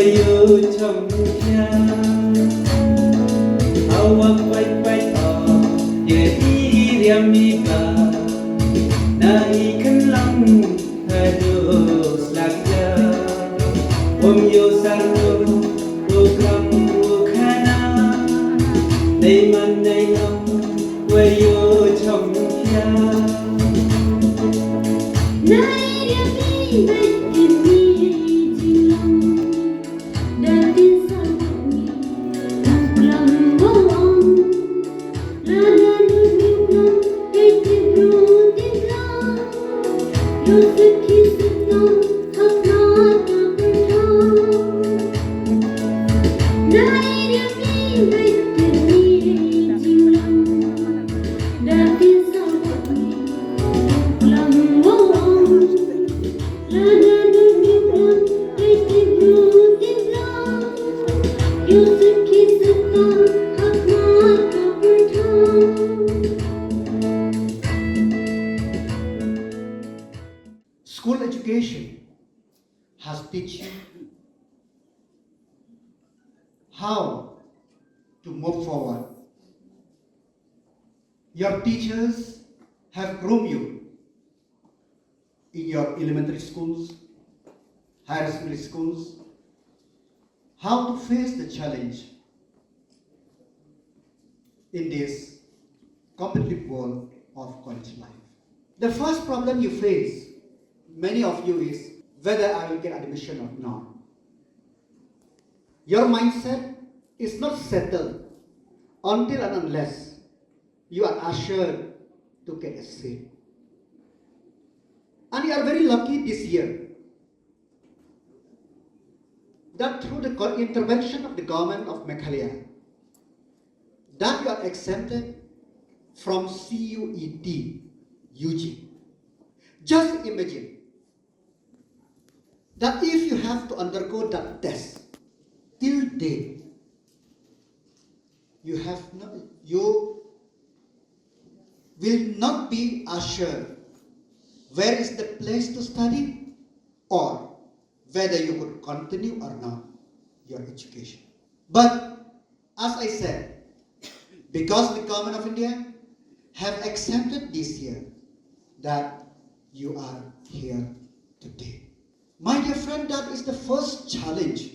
yêu trong nhà awak baik-baik dia diam di naikkan lang harus lagi yo sarung bukan bukana day man day ngam wayo trong nhà nay dia đi School education has teach you how to move forward. Your teachers have groomed you in your elementary schools, higher secondary schools, how to face the challenge in this competitive world of college life. The first problem you face, many of you, is whether I will get admission or not. Your mindset is not settled until and unless you are assured to get a seat. And you are very lucky this year that through the intervention of the government of Meghalaya, that you are exempted from CUET UG. Just imagine that if you have to undergo that test till date, you will not be assured where is the place to study or whether you could continue or not your education. But as I said, because the government of India have accepted this year that you are here today. My dear friend, that is the first challenge.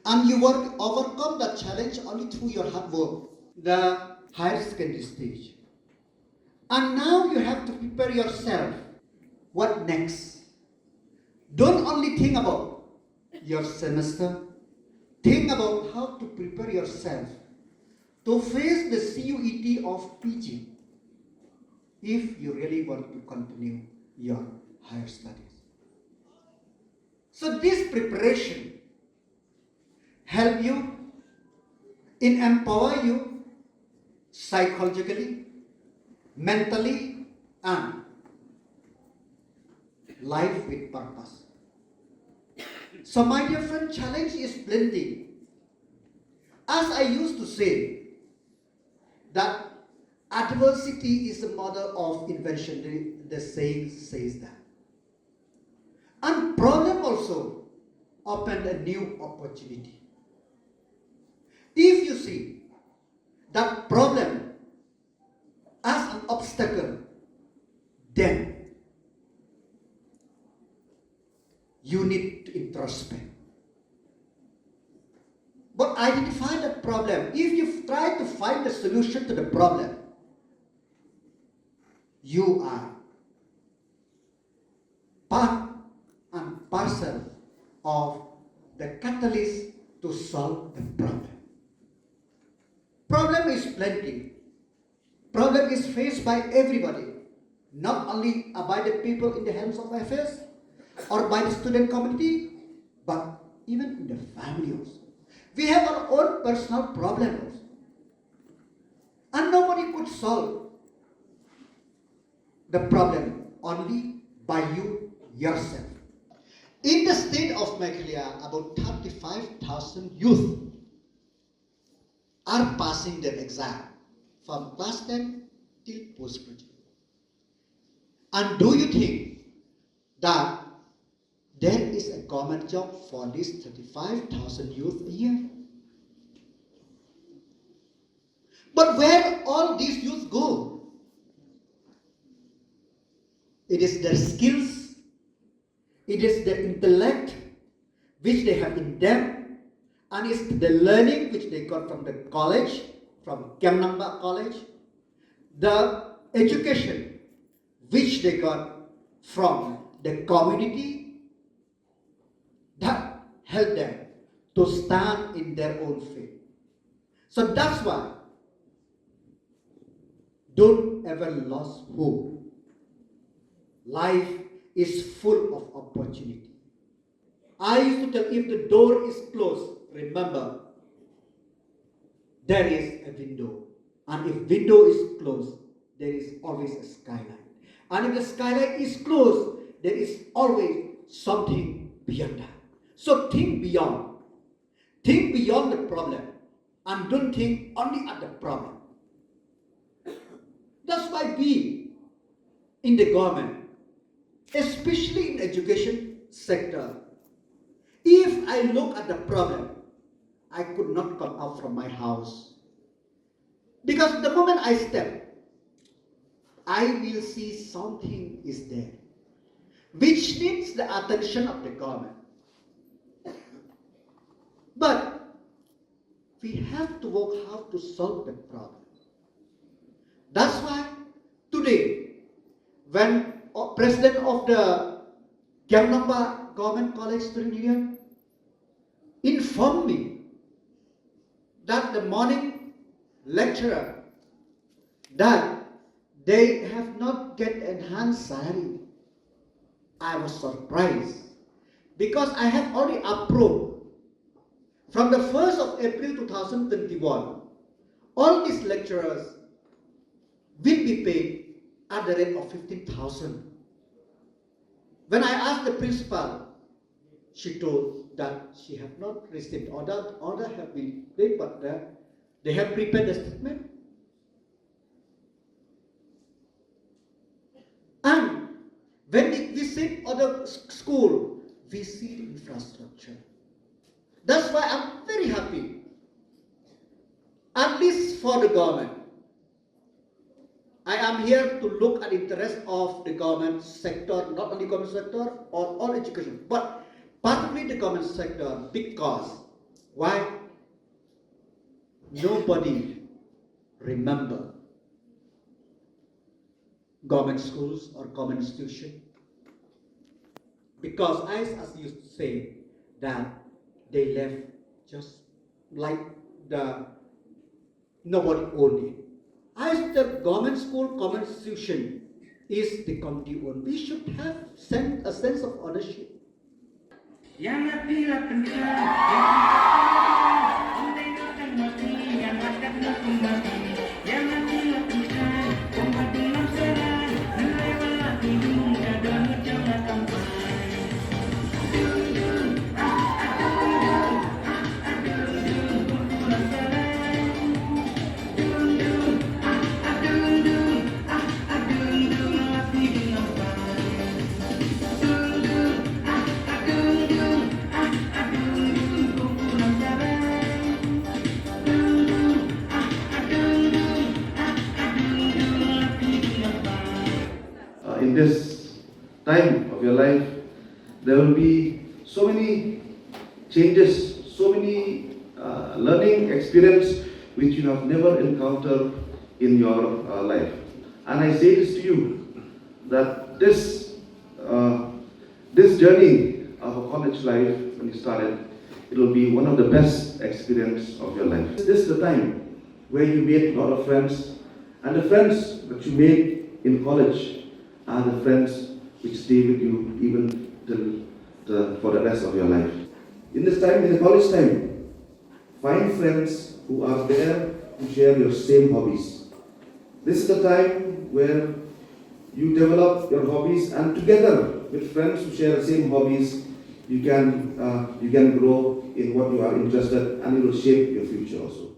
And you will overcome that challenge only through your hard work, the higher secondary stage. And now you have to prepare yourself. What next? Don't only think about your semester. Think about how to prepare yourself to face the CUET of PG if you really want to continue your higher studies. So this preparation help you in empower you psychologically, mentally, and life with purpose. So my dear friend, challenge is plenty. As I used to say, that adversity is the mother of invention. The saying says that. And problem also opened a new opportunity. If you see that problem as an obstacle, then you need to introspect. But identify the problem. If you try to find the solution to the problem, you are part and parcel of the catalyst to solve the problem. Problem is plenty. Problem is faced by everybody, not only by the people in the helms of affairs or by the student community, but even in the family also. We have our own personal problems, and nobody could solve the problem only by you yourself. In the state of Meghalaya, about 35,000 youth are passing their exam from class 10 till postgraduate. And do you think that there is a government job for these 35,000 youth a year. But where all these youth go? It is their skills, it is their intellect which they have in them, and it's the learning which they got from the college, from KNGCSU college, the education which they got from the community that helped them to stand in their own faith. So that's why don't ever lose hope. Life is full of opportunity. I used to tell, if the door is closed, remember, there is a window. And if window is closed, there is always a skylight. And if the skylight is closed, there is always something beyond that. So think beyond. Think beyond the problem. And don't think only at the problem. That's why we, in the government, especially in education sector, if I look at the problem, I could not come out from my house. Because the moment I step, I will see something is there, which needs the attention of the government. But we have to work how to solve the problem. That's why today, when President of the KNGCSU Government College Student Union informed me that the morning lecturer that they have not get enhanced salary, I was surprised because I have already approved from the 1st of April 2021, all these lecturers will be paid at the rate of 15,000. When I asked the principal, she told that she have not received order have been paid, but they have prepared the statement. And when we visit other school, we see the infrastructure. That's why I'm very happy, at least for the government. I am here to look at the interest of the government sector, not only government sector or all education, but particularly the government sector, because why? Nobody remember government schools or government institution, because as you say that they left just like nobody owned it. As the government school, government institution is the community owned, we should have a sense of ownership. Yang tidak penting, yang akan mati, yang tidak penting, pemati nafsaran, lewat hidung dan jangan kampai. In this time of your life, there will be so many changes, so many learning experience which you have never encountered in your life. And I say this to you, that this journey of a college life, when you started, it will be one of the best experience of your life. This is the time where you made a lot of friends, and the friends that you made in college are the friends which stay with you even for the rest of your life. In this time, in the college time, find friends who are there to share your same hobbies. This is the time where you develop your hobbies, and together with friends who share the same hobbies, you can grow in what you are interested, and it will shape your future also.